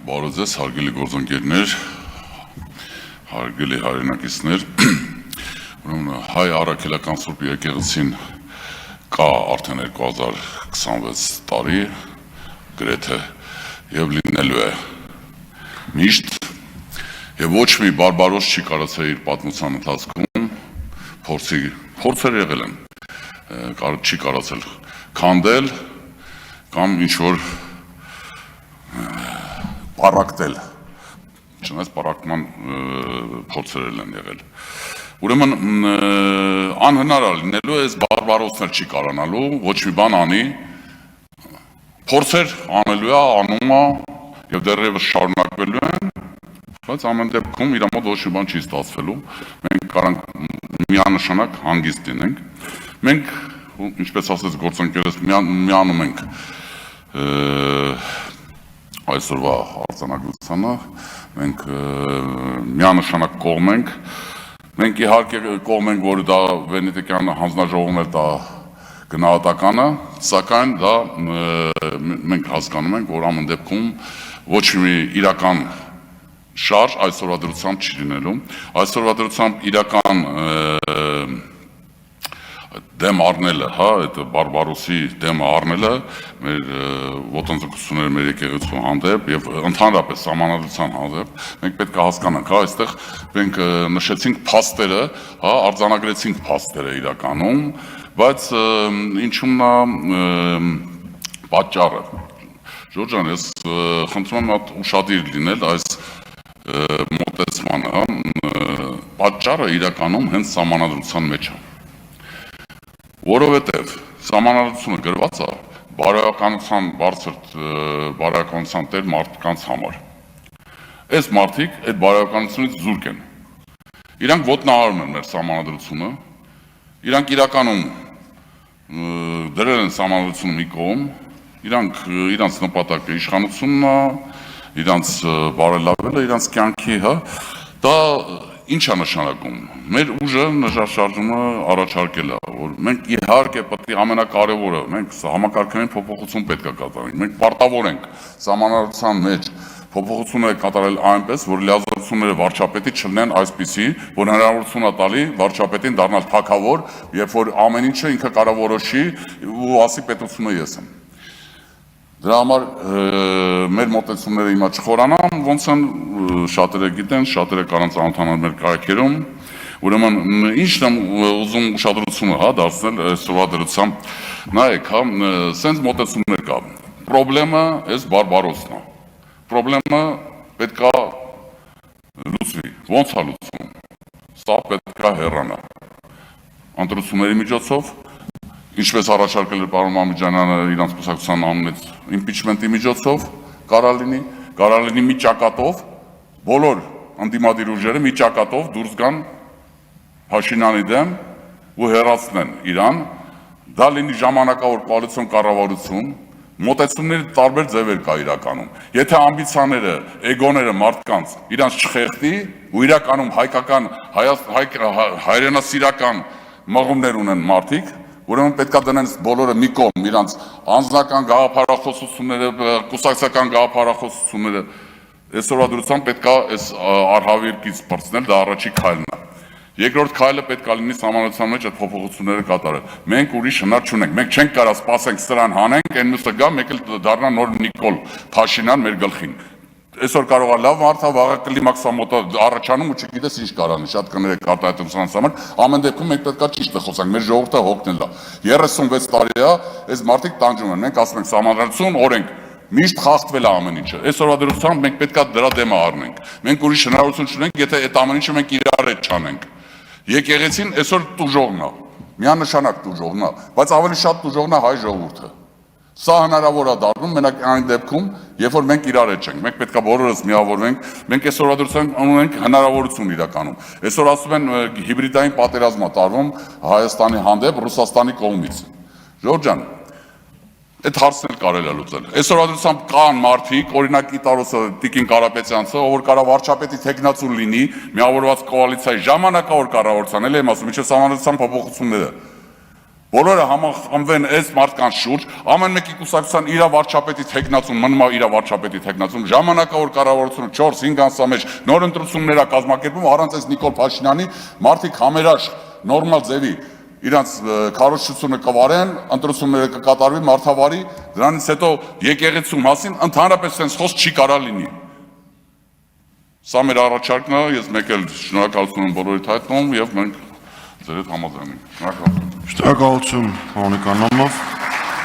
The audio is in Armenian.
Բարև ձեզ, հարգելի գործընկերներ, հարգելի հայրենակիցներ, հայ առաքելական Սուրբ եկեղեցին կա արդեն 2026 տարի, գրեթե եւ լինելու է միշտ, եւ ոչ մի բարբարոս չի կարողացել իր պատմության ընթացքում փորձեր եղել են, չի կարողացել քանդել կամ ինչ-որ պարակտել, չնայած պարակման փորձեր են եղել։ Ուրեմն անհնար է լինելու, այս բարբարոսներ չի կարողանալու, ոչ մի բան անի, փորձեր անելու է, անում է եւ դեռևս շարունակվելու են, բայց ամեն դեպքում իր մոտ ոչ մի բան չի ստացվելու։ Մենք կարանք միանշանակ հանգիստ լինենք։ Մենք, ինչպես ասեց գործընկերս, միանում ենք այսօրվա արձանագրությանը, մենք միանշանակ կողմ ենք, մենք իհարկե կողմ ենք, որ դա Վենետիկյան հանձնաժողովն է դա գնահատականը, սակայն դա մենք հասկանում ենք, որ ամեն դեպքում ոչ մի իրական շարժ այսօրվա դրությամբ չի լինելու, այսօրվա դրությամբ իրական դեմ առնելը, այդ բարբարոսի դեմը առնելը մեր ոտնձգությունները մեր եկեղեցու հանդեպ եւ ընդհանրապես սահմանադրության հանդեպ մենք պետք է հասկանանք, այստեղ մենք նշեցինք փաստերը, արձանագրեցինք փաստերը իրականում, բայց ինչու՞մն է պատճառը։ Ժորժ ջան, ես խնդրում եմ հատ ուշադիր լինել այս մոտեցմանը, պատճառը իրականում հենց սահմանադրության մեջ է։ Որովհետև սահմանադրությունը գրված է բարոյականության բարձր բարոյականության տեր մարդկանց համար։ Այս մարդիկ այդ բարոյականությունից զուրկ են։ Իրանք ոտնահարում են մեր սահմանադրությունը, իրանք իրականում դրել են սահմանադրությունը մի կողմ, իրանց նպատակը իշխանությունն է, իրանց բարելավելը, իրանց կյանքի, դա ինչ է նշանակում։ Մեր ուժը նժարշարժումը առաջարկել է, որ մենք իհարկե պետք է ամենակարևորը, մենք համակարգային փոփոխություն պետք է կատարենք, մենք պարտավոր ենք սահմանադրության մեջ փոփոխությունները կատարել այնպես, որ լիազորությունները վարչապետի չլինեն այսպիսի, որ հնարավորություն է տալի վարչապետին դառնալ թագավոր, երբ որ ամեն ինչը ինքը կարող որոշի ու ասի պետությունը ես եմ։ Դրա համար մեր մոտեցումները հիմա չխորանան, ոնց են շատերը գիտեն, շատերը կարան ծանոթանալ մեր կայքերում, ուրեմն ինչն եմ ուզում ուշադրությունը դարձնել այսօրվա դրությամբ, նայեք, սենց մոտեցումներ կա, պրոբլեմը այս բարբարոսն է, պրոբլեմը պետք է լուծվի, ոնց է լուծվում, սա պետք է հեռանա, ընտրությունների միջոցով, ինչպես առաջարկել է պարոն Մամիջանյանը իրանց կուսակցության անունից իմպիչմենտի միջոցով կարա լինի մի ճակատով, բոլոր ընդդիմադիր ուժերը մի ճակատով դուրս գան Փաշինյանի դեմ ու հեռացնեն իրան, դա լինի ժամանակավոր կոալիցիոն կառավարություն, մոտեցումների տարբեր ձևեր կա իրականում։ Եթե ամբիցիաները, էգոները մարդկանց իրանց չխեղդի ու իրականում հայկական, հայրենասիրական մղումներ ունեն մարդիկ, ուրեմն պետք է դնեն բոլորը մի կողմ, իրանց անձնական գաղափարախոսությունները, կուսակցական գաղափարախոսությունները, այսօրվա դրությամբ պետք է այս արհավիրքից բարձնել, դա առաջի քայլն է։ Երկրորդ քայլը պետք է լինի սահմանադրության մեջ այդ փոփոխությունները կատարել։ Մենք ուրիշ հնար չունենք, մենք չենք կարող սպասենք սրան հանենք, այն մյուսը գա, մեկ էլ դառնա նոր Նիկոլ Փաշինյան մեր գլխին։ Այսօր կարող է լավ մարդ է, վաղը կլիմաքս մոտը առաջանում ու չգիտես ինչ կարանի, շատ կներեք արտահայտության համար, ամեն դեպքում մենք պետք է ճիշտը խոսանք, մեր ժողովուրդը հոգնել է։ 36 տարի է, այս մարդիկ տանջում են, մենք ասում ենք սահմանադրություն, օրենք, միշտ խախտվել է ամեն ինչը։ Այսօրվա դրությամբ մենք պետք է դրա դեմը առնենք։ Մենք ուրիշ հնարավորություն չունենք, եթե այդ ամեն ինչը մենք իրար հետ չանենք։ Եկեղեցին այսօր տուժողն է, միանշանակ տուժողն է, բայց ավելի շատ տուժողն է հայ ժողովուրդը։ Սա հնարավոր է դառնում մենակ այն դեպքում, երբ որ մենք իրար հետ չենք, մենք պետք է բոլորս միավորվենք, մենք այսօրվա դրությամբ ունենք հնարավորություն իրականում։ Այսօր ասում են հիբրիդային պատերազմ է տարվում Հայաստանի հանդեպ Ռուսաստանի կողմից։ Ժորժ ջան, այդ հարցն էլ կարելի է լուծել։ Այսօրվա դրությամբ կան մարդիկ, օրինակ Իտարոսը, Տիկին Կարապետյանցը, որ կարող վարչապետի թեկնածու լինի, միավորված կոալիցիայի ժամանակավոր կառավարության, էլ եմ ասում, ինչպես սահմանադրության փոփոխությունները։ Բոլորը համախմբվեն այս մարդկանց շուրջ, ամեն մեկի կուսակցության իր վարչապետի թեկնածուն, մնում իր վարչապետի թեկնածուն, ժամանակավոր կառավարությունը 4-5 ամսվա մեջ նոր ընտրություններ է կազմակերպում, առանց այս Նիկոլ Փաշինյանի մարդիկ համերաշխ նորմալ ձևի իրանց քարոզչությունը կվարեն, ընտրությունները կկատարվի մարդավարի, դրանից հետո եկեղեցու մասին ընդհանրապես sense խոսք չի կարա լինի։ Սա մեր առաջարկն է, ես մեկ էլ շնորհակալություն եմ բոլորիդ հայտնում եւ մենք ձեր հետ համաձայն ենք։ Շնորհակալություն։ Շնորհակալություն, Հովանես Անդամով։